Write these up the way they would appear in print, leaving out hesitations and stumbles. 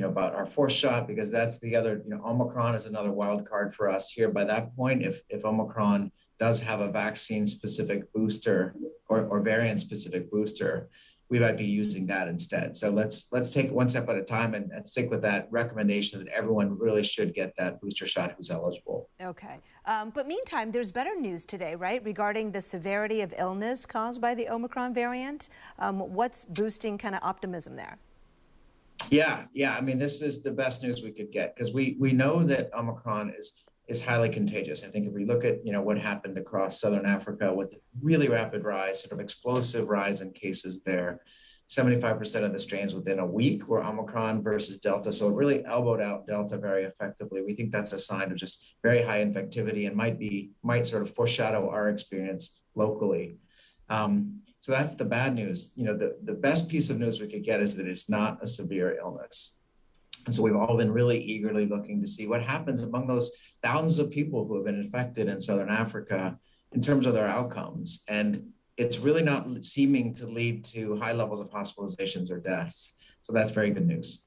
about our fourth shot, because that's the other, Omicron is another wild card for us here. By that point, if Omicron does have a vaccine specific booster or variant specific booster, we might be using that instead. So let's take it one step at a time and stick with that recommendation that everyone really should get that booster shot who's eligible. Okay. But meantime, there's better news today, right, regarding the severity of illness caused by the Omicron variant. What's boosting kind of optimism there? Yeah. I mean, this is the best news we could get, because we know that Omicron is highly contagious. I think if we look at, what happened across Southern Africa with really rapid rise, sort of explosive rise in cases there, 75% of the strains within a week were Omicron versus Delta. So it really elbowed out Delta very effectively. We think that's a sign of just very high infectivity and might sort of foreshadow our experience locally. So that's the bad news. The best piece of news we could get is that it's not a severe illness. And so we've all been really eagerly looking to see what happens among those thousands of people who have been infected in Southern Africa in terms of their outcomes. And it's really not seeming to lead to high levels of hospitalizations or deaths. So that's very good news.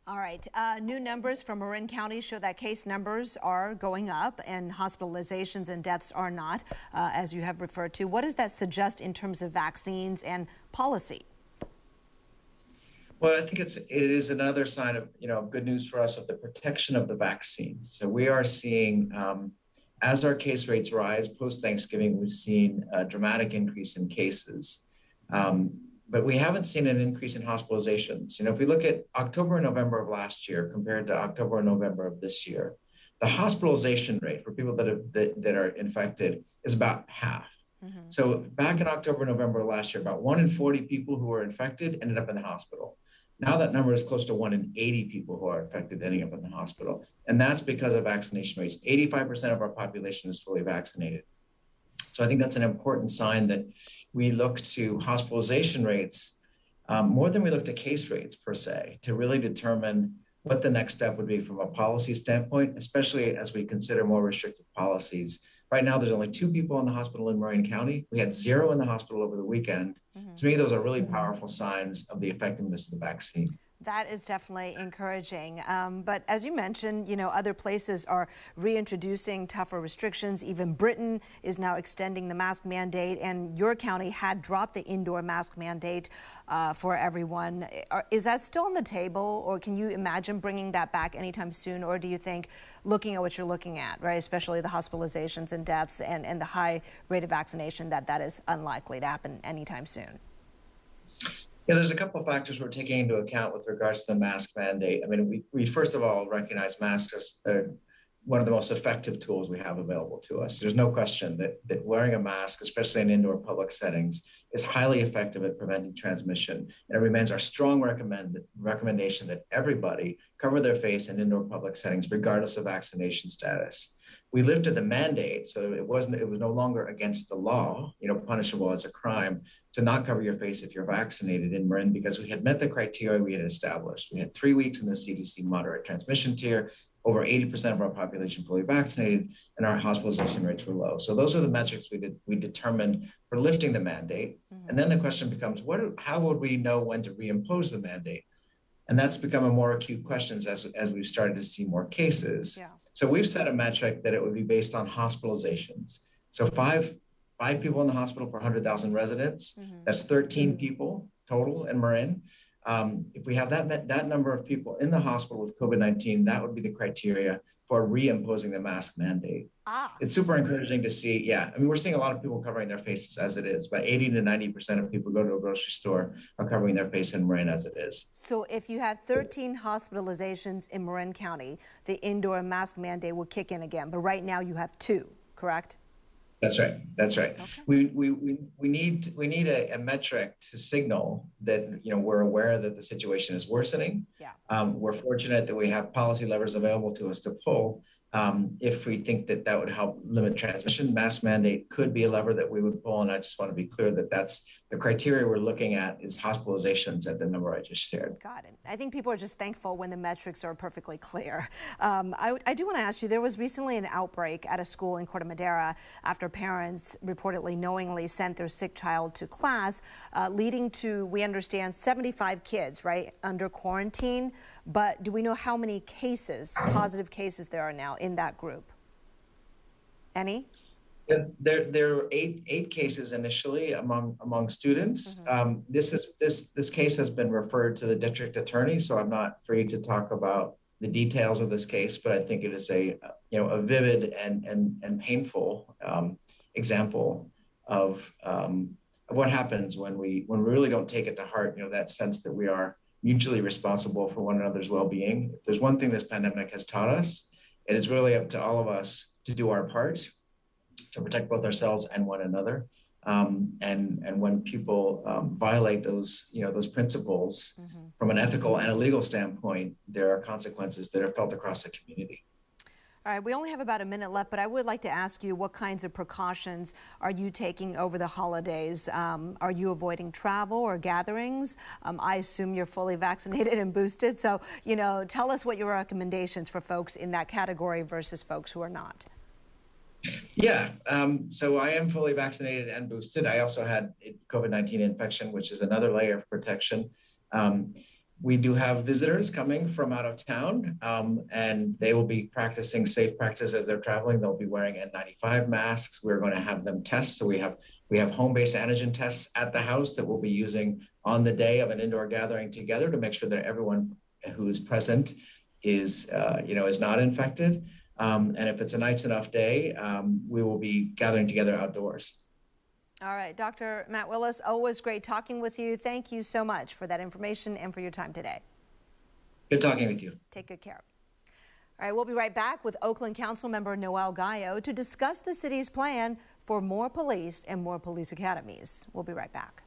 All right. New numbers from Marin County show that case numbers are going up and hospitalizations and deaths are not, as you have referred to. What does that suggest in terms of vaccines and policy? Well, I think it is another sign of, good news for us of the protection of the vaccine. So we are seeing, as our case rates rise post-Thanksgiving, we've seen a dramatic increase in cases. But we haven't seen an increase in hospitalizations. If we look at October and November of last year compared to October and November of this year, the hospitalization rate for people that are infected is about half. Mm-hmm. So back in October, November of last year, about 1 in 40 people who were infected ended up in the hospital. Now that number is close to 1 in 80 people who are infected ending up in the hospital. And that's because of vaccination rates. 85% of our population is fully vaccinated. So I think that's an important sign that we look to hospitalization rates more than we look to case rates per se, to really determine what the next step would be from a policy standpoint, especially as we consider more restrictive policies. Right now, there's only 2 people in the hospital in Marin County. We had 0 in the hospital over the weekend. Mm-hmm. To me, those are really powerful signs of the effectiveness of the vaccine. That is definitely encouraging. But as you mentioned, other places are reintroducing tougher restrictions. Even Britain is now extending the mask mandate, and your county had dropped the indoor mask mandate for everyone. Is that still on the table, or can you imagine bringing that back anytime soon? Or do you think, looking at what you're looking at, right, especially the hospitalizations and deaths and the high rate of vaccination, that is unlikely to happen anytime soon? Yeah, there's a couple of factors we're taking into account with regards to the mask mandate. I mean, we first of all recognize masks are one of the most effective tools we have available to us. There's no question that wearing a mask, especially in indoor public settings, is highly effective at preventing transmission. And it remains our strong recommendation that everybody cover their face in indoor public settings, regardless of vaccination status. We lifted the mandate, so it was no longer against the law, punishable as a crime, to not cover your face if you're vaccinated in Marin, because we had met the criteria we had established. We had 3 weeks in the CDC moderate transmission tier, over 80% of our population fully vaccinated, and our hospitalization rates were low. So those are the metrics we determined for lifting the mandate. Mm-hmm. And then the question becomes, how would we know when to reimpose the mandate? And that's become a more acute question as we've started to see more cases. Yeah. So we've set a metric that it would be based on hospitalizations. So five people in the hospital per 100,000 residents. Mm-hmm. That's 13 people total in Marin. If we have that number of people in the hospital with COVID-19, that would be the criteria for reimposing the mask mandate. It's super encouraging to see. Yeah, I mean, we're seeing a lot of people covering their faces as it is. About 80 to 90% of people go to a grocery store are covering their face in Marin as it is. So if you had 13 hospitalizations in Marin County, the indoor mask mandate will kick in again. But right now you have 2, correct? That's right. Okay. We need a metric to signal that we're aware that the situation is worsening. Yeah. We're fortunate that we have policy levers available to us to pull. If we think that would help limit transmission, mask mandate could be a lever that we would pull. And I just want to be clear that that's the criteria we're looking at is hospitalizations at the number I just shared. Got it. I think people are just thankful when the metrics are perfectly clear. I do want to ask you, there was recently an outbreak at a school in Corte Madera after parents reportedly knowingly sent their sick child to class, leading to, we understand, 75 kids, right, under quarantine. but do we know how many cases, positive cases, there are now in that group? Any? Yeah, there are eight cases initially among students. This case has been referred to the district attorney, so I'm not free to talk about the details of this case, but I think it is a vivid and painful example of what happens when we really don't take it to heart. That sense that we are mutually responsible for one another's well-being. If there's one thing this pandemic has taught us, it is really up to all of us to do our part to protect both ourselves and one another. And when people violate those principles from an ethical and a legal standpoint, there are consequences that are felt across the community. All right, we only have about a minute left, but I would like to ask you, what kinds of precautions are you taking over the holidays? Are you avoiding travel or gatherings? I assume you're fully vaccinated and boosted, so tell us what your recommendations for folks in that category versus folks who are not. Yeah, so I am fully vaccinated and boosted. I also had COVID-19 infection, which is another layer of protection. We do have visitors coming from out of town, and they will be practicing safe practices as they're traveling. They'll be wearing N95 masks. We're going to have them test. So we have home-based antigen tests at the house that we'll be using on the day of an indoor gathering together to make sure that everyone who is present is not infected. And if it's a nice enough day, we will be gathering together outdoors. All right, Dr. Matt Willis, always great talking with you. Thank you so much for that information and for your time today. Good talking with you. Take good care. All right, we'll be right back with Oakland Councilmember Noel Gallo to discuss the city's plan for more police and more police academies. We'll be right back.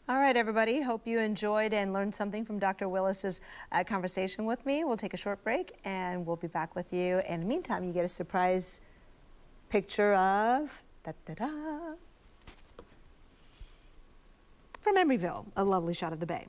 All right, everybody. Hope you enjoyed and learned something from Dr. Willis's conversation with me. We'll take a short break and we'll be back with you. In the meantime, you get a surprise picture of from Emeryville, a lovely shot of the bay.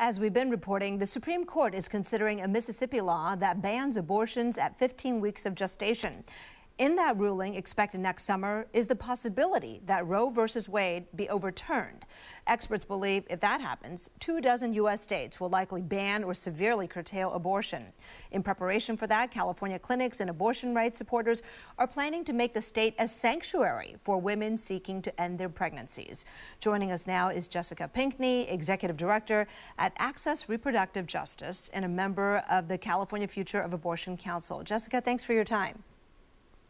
As we've been reporting, the Supreme Court is considering a Mississippi law that bans abortions at 15 weeks of gestation. In that ruling, expected next summer, is the possibility that Roe v. Wade be overturned. Experts believe if that happens, 24 U.S. states will likely ban or severely curtail abortion. In preparation for that, California clinics and abortion rights supporters are planning to make the state a sanctuary for women seeking to end their pregnancies. Joining us now is Jessica Pinckney, Executive Director at Access Reproductive Justice and a member of the California Future of Abortion Council. Jessica, thanks for your time.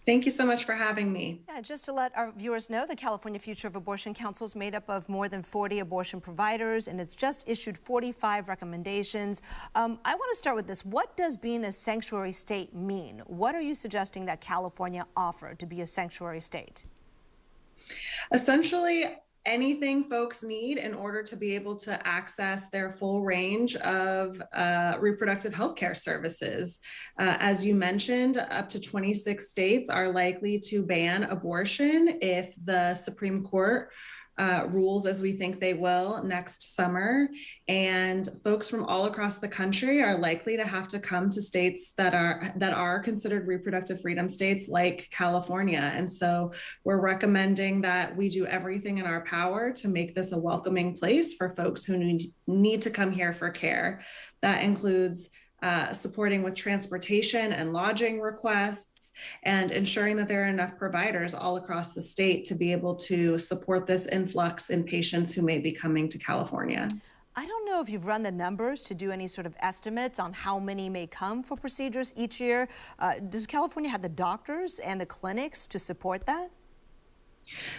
Thank you so much for having me. Yeah, just to let our viewers know, the California Future of Abortion Council is made up of more than 40 abortion providers, and it's just issued 45 recommendations. I want to start with this. What does being a sanctuary state mean? What are you suggesting that California offer to be a sanctuary state? Essentially, anything folks need in order to be able to access their full range of reproductive health care services. As you mentioned, up to 26 states are likely to ban abortion if the Supreme Court rules as we think they will next summer. And folks from all across the country are likely to have to come to states that are considered reproductive freedom states like California. And so we're recommending that we do everything in our power to make this a welcoming place for folks who need to come here for care. That includes supporting with transportation and lodging requests, and ensuring that there are enough providers all across the state to be able to support this influx in patients who may be coming to California. I don't know if you've run the numbers to do any sort of estimates on how many may come for procedures each year. Does California have the doctors and the clinics to support that?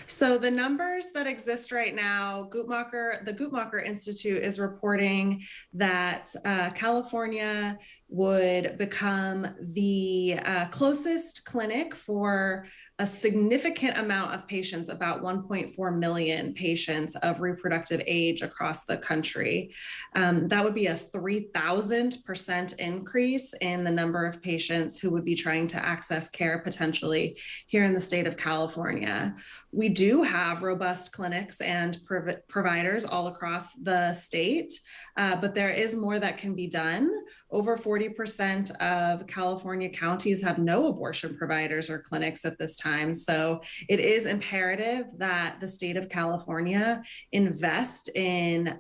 So the numbers that exist right now, the Guttmacher Institute is reporting that California would become the closest clinic for a significant amount of patients, about 1.4 million patients of reproductive age across the country. That would be a 3,000% increase in the number of patients who would be trying to access care potentially here in the state of California. We do have robust clinics and providers all across the state, but there is more that can be done. Over 40% of California counties have no abortion providers or clinics at this time. So it is imperative that the state of California invest in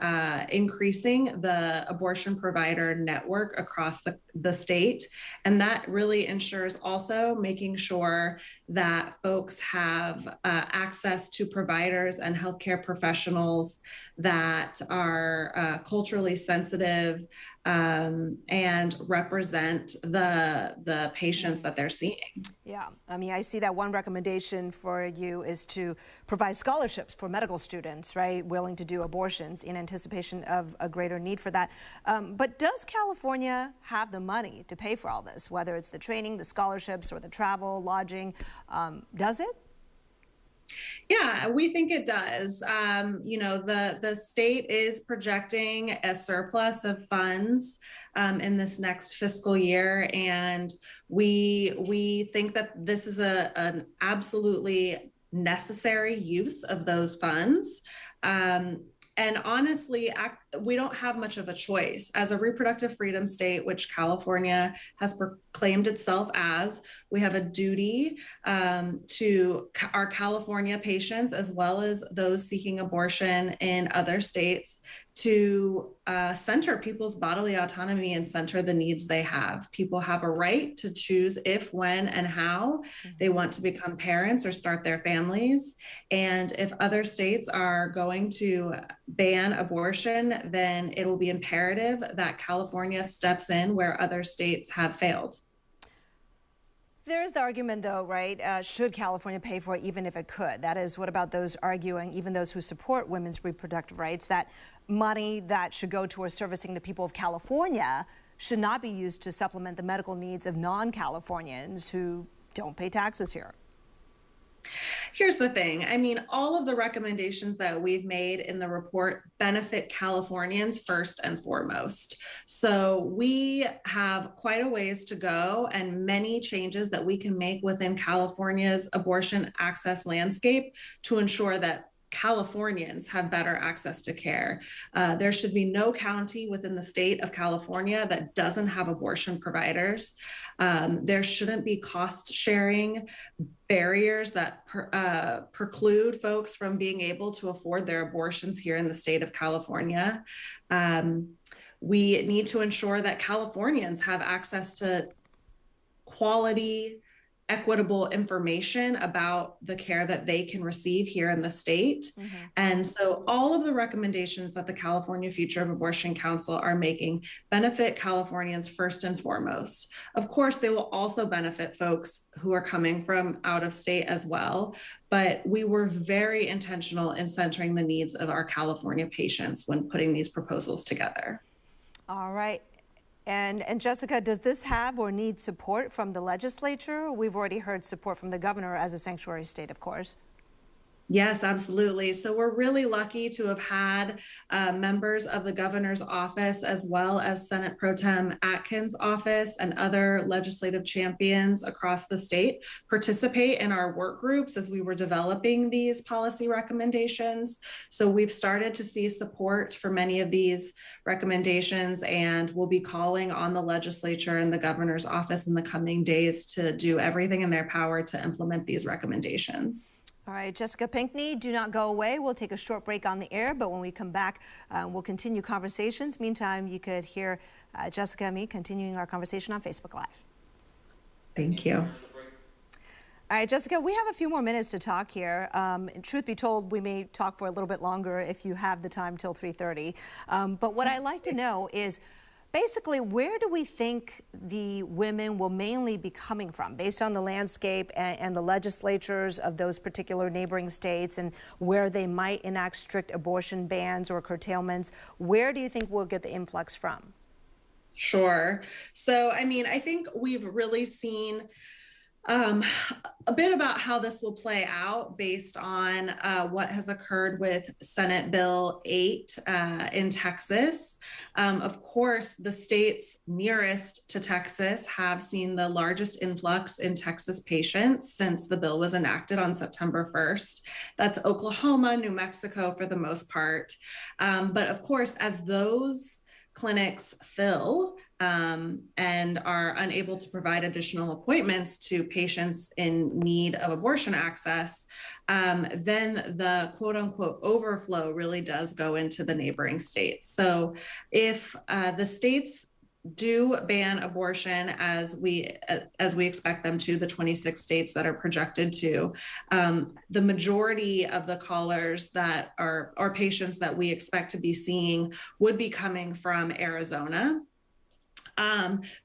increasing the abortion provider network across the state. And that really ensures also making sure that folks have access to providers and healthcare professionals that are culturally sensitive and represent the patients that they're seeing. Yeah, I mean, I see that one recommendation for you is to provide scholarships for medical students, right, willing to do abortions in anticipation of a greater need for that. But does California have the money to pay for all this, whether it's the training, the scholarships, or the travel, lodging? Does it? Yeah, we think it does. The state is projecting a surplus of funds in this next fiscal year, and we think that this is an absolutely necessary use of those funds. And honestly, we don't have much of a choice. As a reproductive freedom state, which California has proclaimed itself as, we have a duty to our California patients, as well as those seeking abortion in other states, to center people's bodily autonomy and center the needs they have. People have a right to choose if, when, and how they want to become parents or start their families. And if other states are going to ban abortion, then it will be imperative that California steps in where other states have failed. There is the argument, though, right? Should California pay for it, even if it could? That is, what about those arguing, even those who support women's reproductive rights, that money that should go towards servicing the people of California should not be used to supplement the medical needs of non-Californians who don't pay taxes here? Here's the thing. I mean, all of the recommendations that we've made in the report benefit Californians first and foremost. So we have quite a ways to go and many changes that we can make within California's abortion access landscape to ensure that Californians have better access to care. There should be no county within the state of California that doesn't have abortion providers. There shouldn't be cost sharing barriers that preclude folks from being able to afford their abortions here in the state of California. We need to ensure that Californians have access to quality equitable information about the care that they can receive here in the state. And so all of the recommendations that the California Future of Abortion Council are making benefit Californians first and foremost. Of course, they will also benefit folks who are coming from out of state as well. But we were very intentional in centering the needs of our California patients when putting these proposals together. All right. And Jessica, does this have or need support from the legislature? We've already heard support from the governor as a sanctuary state, of course. Yes, absolutely. So we're really lucky to have had members of the governor's office, as well as Senate Pro Tem Atkins' office and other legislative champions across the state participate in our work groups as we were developing these policy recommendations. So we've started to see support for many of these recommendations, and we'll be calling on the legislature and the governor's office in the coming days to do everything in their power to implement these recommendations. All right, Jessica Pinckney, do not go away. We'll take a short break on the air, but when we come back, we'll continue conversations. Meantime, you could hear Jessica and me continuing our conversation on Facebook Live. Thank you. All right, Jessica, we have a few more minutes to talk here. Truth be told, we may talk for a little bit longer if you have the time till 3:30. But what I'd like to know is, basically, where do we think the women will mainly be coming from based on the landscape and the legislatures of those particular neighboring states and where they might enact strict abortion bans or curtailments? Where do you think we'll get the influx from? Sure. So, I mean, I think we've really seen a bit about how this will play out based on what has occurred with Senate Bill 8 in Texas. Of course, the states nearest to Texas have seen the largest influx in Texas patients since the bill was enacted on September 1st. That's Oklahoma, New Mexico for the most part. But of course, as those clinics fill and are unable to provide additional appointments to patients in need of abortion access, then the quote unquote overflow really does go into the neighboring states. So if the states do ban abortion as we expect them to, the 26 states that are projected to, the majority of the callers that are patients that we expect to be seeing would be coming from Arizona.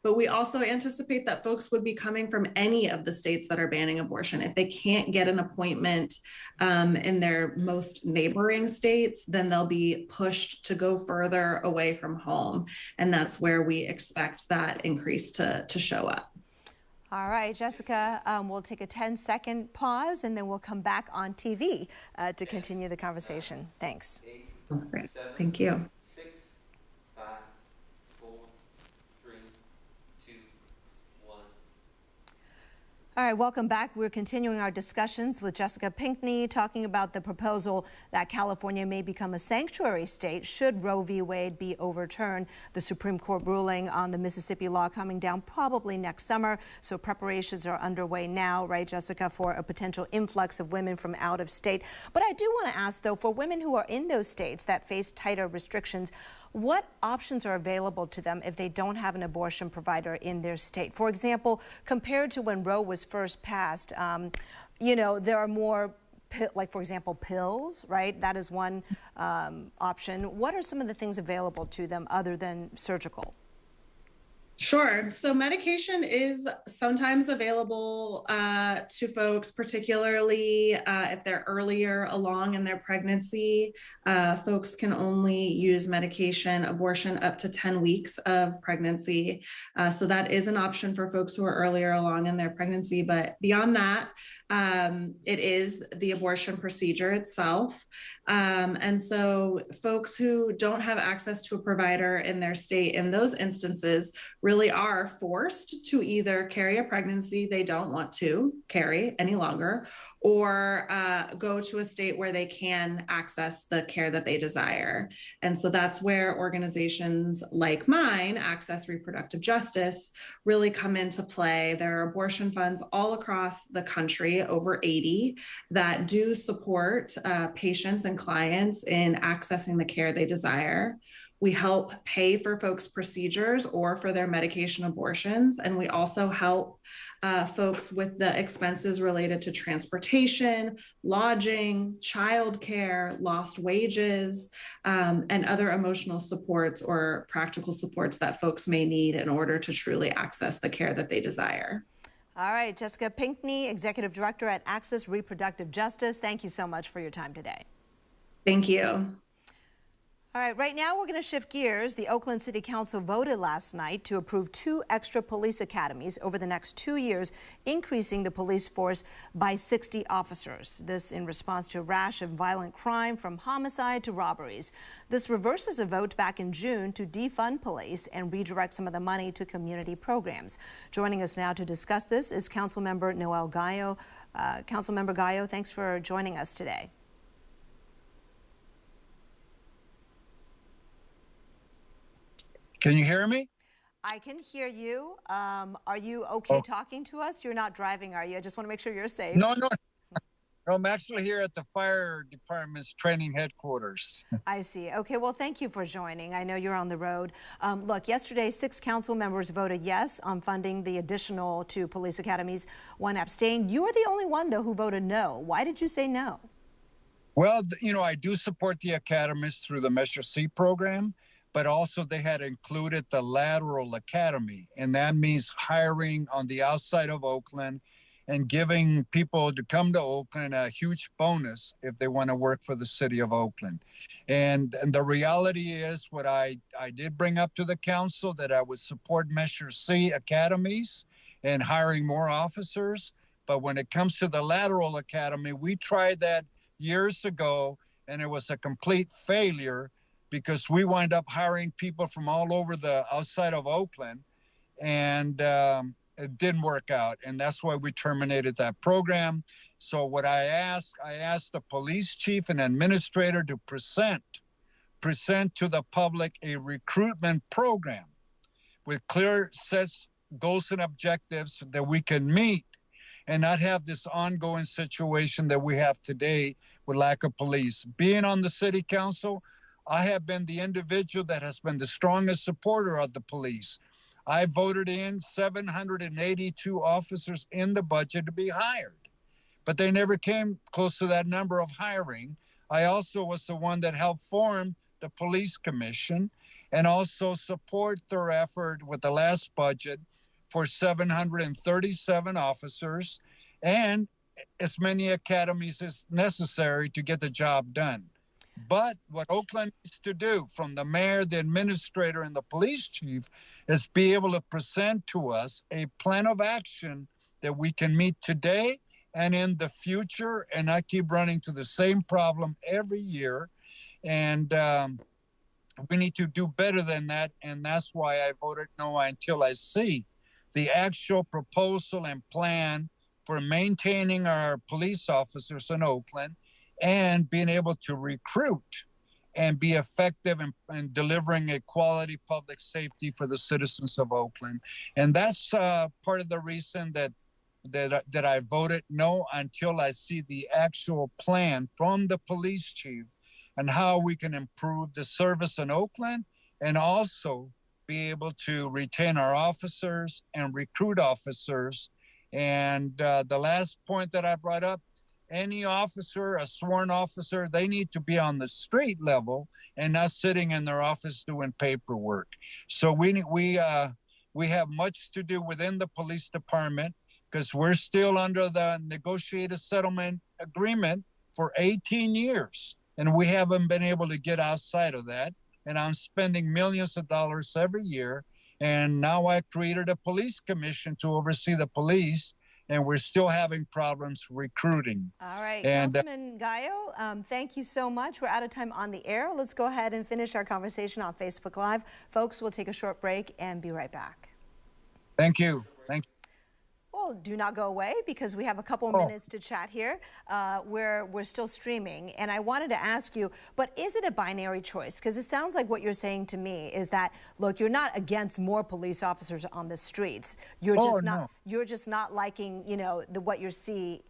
But we also anticipate that folks would be coming from any of the states that are banning abortion. If they can't get an appointment in their most neighboring states, then they'll be pushed to go further away from home. And that's where we expect that increase to show up. All right, Jessica, we'll take a 10-second pause and then we'll come back on TV to continue the conversation. Thanks. Great. Thank you. All right, welcome back. We're continuing our discussions with Jessica Pinckney, talking about the proposal that California may become a sanctuary state should Roe v. Wade be overturned. The Supreme Court ruling on the Mississippi law coming down probably next summer. So preparations are underway now, right, Jessica, for a potential influx of women from out of state. But I do want to ask, though, for women who are in those states that face tighter restrictions, what options are available to them if they don't have an abortion provider in their state? For example, compared to when Roe was first passed, you know, there are more, like, for example, pills, right? That is one option. What are some of the things available to them other than surgical? Sure. So medication is sometimes available to folks, particularly if they're earlier along in their pregnancy. Folks can only use medication abortion up to 10 weeks of pregnancy. So that is an option for folks who are earlier along in their pregnancy. But beyond that, it is the abortion procedure itself. And so folks who don't have access to a provider in their state, in those instances, really are forced to either carry a pregnancy they don't want to carry any longer, or go to a state where they can access the care that they desire. And so that's where organizations like mine, Access Reproductive Justice, really come into play. There are abortion funds all across the country, over 80, that do support patients and clients in accessing the care they desire. We help pay for folks' procedures or for their medication abortions. And we also help folks with the expenses related to transportation, lodging, childcare, lost wages, and other emotional supports or practical supports that folks may need in order to truly access the care that they desire. All right, Jessica Pinkney, Executive Director at Access Reproductive Justice. Thank you so much for your time today. Thank you. All right, right now we're going to shift gears. The Oakland City Council voted last night to approve 2 extra police academies over the next 2 years, increasing the police force by 60 officers. This in response to a rash of violent crime from homicide to robberies. This reverses a vote back in June to defund police and redirect some of the money to community programs. Joining us now to discuss this is Councilmember Noel Gallo. Councilmember Gallo, thanks for joining us today. Can you hear me? I can hear you. Are you okay talking to us? You're not driving, are you? I just want to make sure you're safe. No. I'm actually here at the fire department's training headquarters. I see. Okay, well, thank you for joining. I know you're on the road. Look, yesterday, 6 council members voted yes on funding the additional 2 police academies. 1 abstained. You are the only one, though, who voted no. Why did you say no? Well, I do support the academies through the Measure C program, but also they had included the lateral academy, and that means hiring on the outside of Oakland and giving people to come to Oakland a huge bonus if they want to work for the city of Oakland. And the reality is what I did bring up to the council, that I would support Measure C academies and hiring more officers. But when it comes to the lateral academy, we tried that years ago and it was a complete failure, because we wind up hiring people from all over the outside of Oakland, and it didn't work out. And that's why we terminated that program. So what I asked the police chief and administrator to present to the public a recruitment program with clear sets, goals, and objectives that we can meet, and not have this ongoing situation that we have today with lack of police. Being on the city council, I have been the individual that has been the strongest supporter of the police. I voted in 782 officers in the budget to be hired, but they never came close to that number of hiring. I also was the one that helped form the police commission and also support their effort with the last budget for 737 officers and as many academies as necessary to get the job done. But what Oakland needs to do, from the mayor, the administrator, and the police chief, is be able to present to us a plan of action that we can meet today and in the future, and not keep running to the same problem every year. And we need to do better than that, and that's why I voted no until I see the actual proposal and plan for maintaining our police officers in Oakland and being able to recruit and be effective in delivering a quality public safety for the citizens of Oakland. And that's part of the reason that I voted no until I see the actual plan from the police chief and how we can improve the service in Oakland and also be able to retain our officers and recruit officers. And the last point that I brought up, any officer, a sworn officer, they need to be on the street level and not sitting in their office doing paperwork. So we have much to do within the police department, because we're still under the negotiated settlement agreement for 18 years. And we haven't been able to get outside of that. And I'm spending millions of dollars every year. And now I created a police commission to oversee the police, and we're still having problems recruiting. All right, Councilman Gallo, thank you so much. We're out of time on the air. Let's go ahead and finish our conversation on Facebook Live. Folks, we'll take a short break and be right back. Thank you. Thank you. Well, call, do not go away because we have a couple minutes to chat here where we're still streaming. And I wanted to ask you, but is it a binary choice? Because it sounds like what you're saying to me is that, look, you're not against more police officers on the streets. You're just not liking, you know, what you're seeing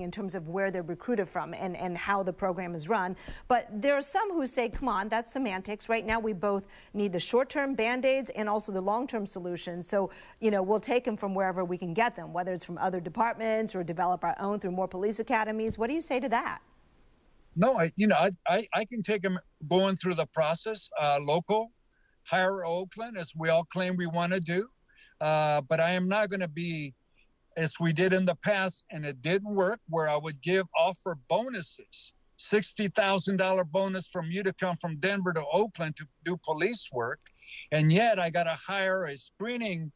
in terms of where they're recruited from and how the program is run. But there are some who say, come on, that's semantics. Right now, we both need the short-term Band-Aids and also the long-term solutions. So, you know, we'll take them from wherever we can get them, whether it's from other departments or develop our own through more police academies. What do you say to that? No, I can take them going through the process, local, hire Oakland, as we all claim we want to do. But I am not going to be, as we did in the past, and it didn't work, where I would offer bonuses, $60,000 bonus from you to come from Denver to Oakland to do police work. And yet I got to hire a screening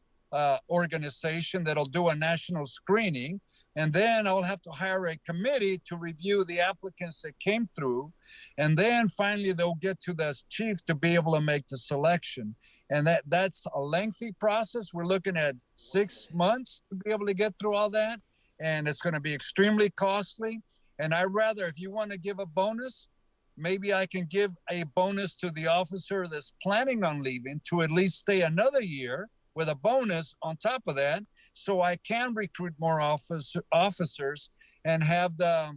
organization that'll do a national screening. And then I'll have to hire a committee to review the applicants that came through. And then finally they'll get to the chief to be able to make the selection. And that's a lengthy process. We're looking at 6 months to be able to get through all that. And it's going to be extremely costly. And I'd rather, if you want to give a bonus, maybe I can give a bonus to the officer that's planning on leaving to at least stay another year with a bonus on top of that, so I can recruit more officers and have the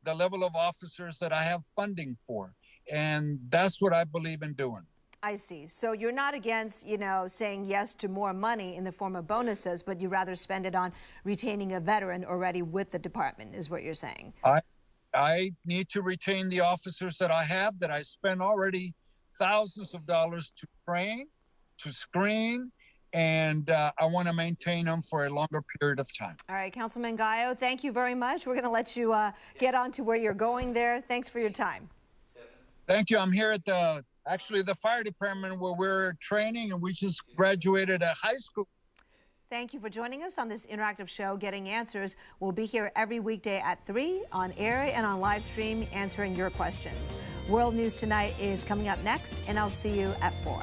level of officers that I have funding for. And that's what I believe in doing. I see. So you're not against, you know, saying yes to more money in the form of bonuses, but you rather spend it on retaining a veteran already with the department, is what you're saying. I need to retain the officers that I have, that I spend already thousands of dollars to train, to screen, and I want to maintain them for a longer period of time. All right, Councilman Gallo, thank you very much. We're going to let you get on to where you're going there. Thanks for your time. Thank you. I'm here at the fire department where we're training, and we just graduated at high school. Thank you for joining us on this interactive show, Getting Answers. We'll be here every weekday at 3 on air and on live stream answering your questions. World News Tonight is coming up next, and I'll see you at 4.